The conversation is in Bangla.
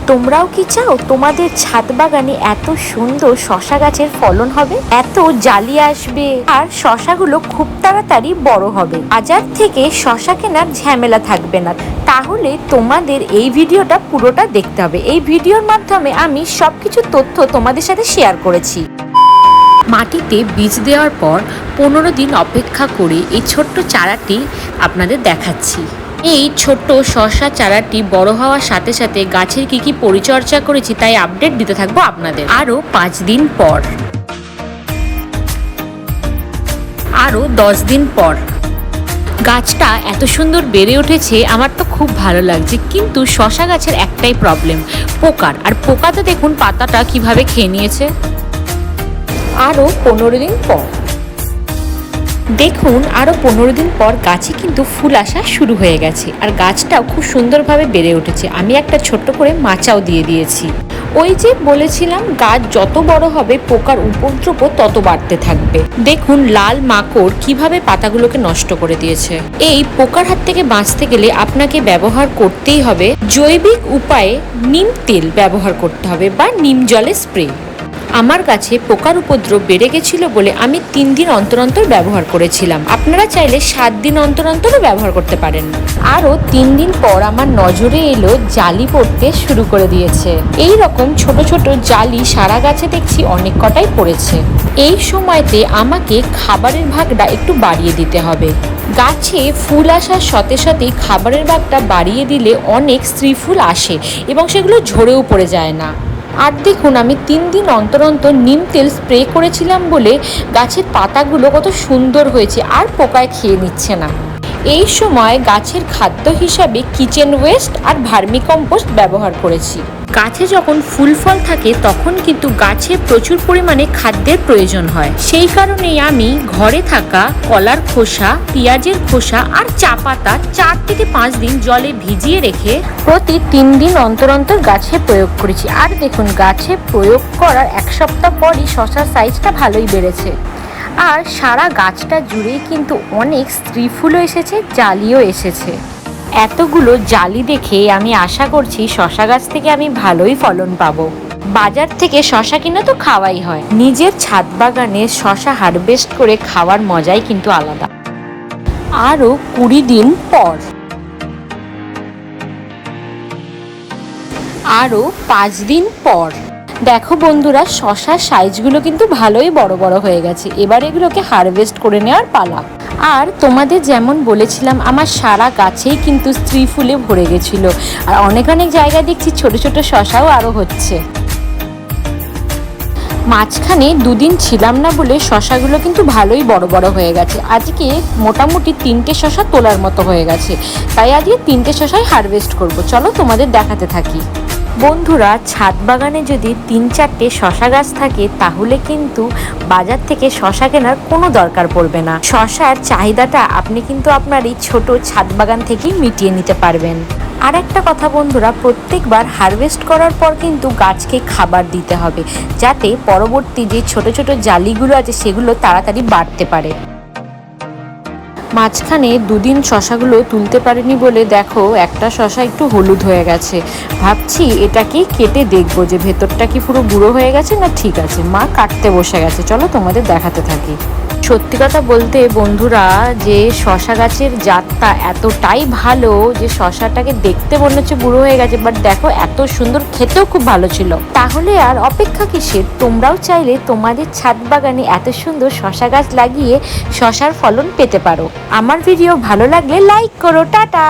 তোমরাও কি চাও তোমাদের ছাদ বাগানে এত সুন্দর শশা গাছের ফলন হবে, এত জালি আসবে আর শশাগুলো খুব তাড়াতাড়ি বড় হবে, বাজার থেকে শশা কেনার ঝামেলা থাকবে না? তাহলে তোমাদের এই ভিডিওটা পুরোটা দেখতে হবে। এই ভিডিওর মাধ্যমে আমি সবকিছু তথ্য তোমাদের সাথে শেয়ার করেছি। মাটিতে বীজ দেওয়ার পর 15 দিন অপেক্ষা করে এই ছোট্ট চারাটি আপনাদের দেখাচ্ছি। এই ছোট্ট শশা চারাটি বড় হওয়ার সাথে সাথে গাছের কি পরিচর্যা করেছি তাই আপডেট দিতে থাকবো আপনাদের। আরও 5 দিন পর, আরও 10 দিন পর গাছটা এত সুন্দর বেড়ে উঠেছে, আমার তো খুব ভালো লাগছে। কিন্তু শশা গাছের একটাই প্রবলেম, পোকার। আর পোকাতে দেখুন পাতাটা কিভাবে খেয়ে নিয়েছে। আরও 15 দিন পর দেখুন, আরও 15 দিন পর গাছে কিন্তু ফুল আসা শুরু হয়ে গেছে আর গাছটাও খুব সুন্দরভাবে বেড়ে উঠেছে। আমি একটা ছোট্ট করে মাচাও দিয়ে দিয়েছি। ওই যে বলেছিলাম, গাছ যত বড় হবে পোকার উপদ্রব তত বাড়তে থাকবে। দেখুন লাল মাকড় কিভাবে পাতাগুলোকে নষ্ট করে দিয়েছে। এই পোকার হাত থেকে বাঁচতে গেলে আপনাকে ব্যবহার করতেই হবে জৈবিক উপায়ে নিম তেল ব্যবহার করতে হবে বা নিম জলে স্প্রে। আমার কাছে পোকার উপদ্রব বেড়ে গেছিল বলে আমি 3 দিন অন্তর অন্তর ব্যবহার করেছিলাম। আপনারা চাইলে 7 দিন অন্তর অন্তরও ব্যবহার করতে পারেন। আরও 3 দিন পর আমার নজরে এলো জালি পড়তে শুরু করে দিয়েছে। এই রকম ছোট ছোট জালি সারা গাছে দেখছি অনেক কটাই পড়েছে। এই সময়তে আমাকে খাবারের ভাগটা একটু বাড়িয়ে দিতে হবে। গাছে ফুল আসার সাথে সাথেই খাবারের ভাগটা বাড়িয়ে দিলে অনেক স্ত্রী ফুল আসে এবং সেগুলো ঝরেও পড়ে যায় না। আর দেখুন, আমি 3 দিন অন্তর অন্তর নিম তেল স্প্রে করেছিলাম বলে গাছের পাতাগুলো কত সুন্দর হয়েছে আর পোকায় খেয়ে নিচ্ছে না। এই সময় গাছের খাদ্য হিসাবে কিচেন ওয়েস্ট আর ভার্মি কম্পোস্ট ব্যবহার করেছি। গাছে যখন ফুল ফল থাকে তখন কিন্তু গাছে প্রচুর পরিমাণে খাদ্যের প্রয়োজন হয়। সেই কারণেই আমি ঘরে থাকা কলার খোসা, পেঁয়াজের খোসা আর চা পাতা 4 থেকে 5 দিন জলে ভিজিয়ে রেখে প্রতি 3 দিন অন্তর অন্তর গাছে প্রয়োগ করেছি। আর দেখুন, গাছে প্রয়োগ করার 1 সপ্তাহ পরই শশার সাইজটা ভালোই বেড়েছে। আর সারা গাছটা জুড়েই কিন্তু অনেক স্ত্রী ফুলও এসেছে, জালিও এসেছে। এতগুলো জালি দেখে আমি আশা করছি শশা গাছ থেকে আমি ভালোই ফলন পাবো। বাজার থেকে শশা কিনে তো খাওয়াই হয়, নিজের ছাদ বাগানে শশা হারভেস্ট করে খাওয়ার মজাই কিন্তু আলাদা। আরও 20 দিন পর, আরও 5 দিন পর দেখো বন্ধুরা, শশার সাইজগুলো কিন্তু ভালোই বড় বড় হয়ে গেছে। এবার এগুলোকে হারভেস্ট করে নেওয়ার পালা। আর তোমাদের যেমন বলেছিলাম, আমার সারা গাছেই কিন্তু স্ত্রী ফুলে ভরে গেছিল। আর অনেক অনেক জায়গায় দেখছি ছোট ছোট শশাও আরও হচ্ছে। মাঝখানে 2 দিন ছিলাম না বলে শশাগুলো কিন্তু ভালোই বড় বড় হয়ে গেছে। আজকে মোটামুটি 3টে শশা তোলার মতো হয়ে গেছে, তাই আজকে 3টে শশাই হারভেস্ট করব। চলো তোমাদের দেখাতে থাকি। বন্ধুরা, ছাদ বাগানে যদি 3-4টে শশা গাছ থাকে তাহলে কিন্তু বাজার থেকে শশা কেনার কোনো দরকার পড়বে না। শশার চাহিদাটা আপনি কিন্তু আপনার এই ছোট ছাদ বাগান থেকেই মিটিয়ে নিতে পারবেন। আর একটা কথা বন্ধুরা, প্রত্যেকবার হারভেস্ট করার পর কিন্তু গাছকে খাবার দিতে হবে, যাতে পরবর্তী যে ছোট ছোট জালিগুলো আছে সেগুলো তাড়াতাড়ি বাড়তে পারে। মাঝখানে 2 দিন শশাগুলো তুলতে পারিনি বলে দেখো একটা শশা একটু হলুদ হয়ে গেছে। ভাবছি এটাকে কেটে দেখবো যে ভেতরটা কি পুরো বুড়ো হয়ে গেছে না ঠিক আছে। মা কাটতে বসে গেছে, চলো তোমাদের দেখাতে থাকি। সত্যি কথা বলতে বন্ধুরা, যে শশা গাছের জাতটা এতটাই ভালো যে শশাটাকে দেখতে মনে হচ্ছে বুড়ো হয়ে গেছে, বাট দেখো এত সুন্দর, খেতেও খুব ভালো ছিল। তাহলে আর অপেক্ষা কিসের? তোমরাও চাইলে তোমাদের ছাদ বাগানে এত সুন্দর শশা গাছ লাগিয়ে শশার ফলন পেতে পারো। আমার ভিডিও ভালো লাগলে লাইক করো। টাটা।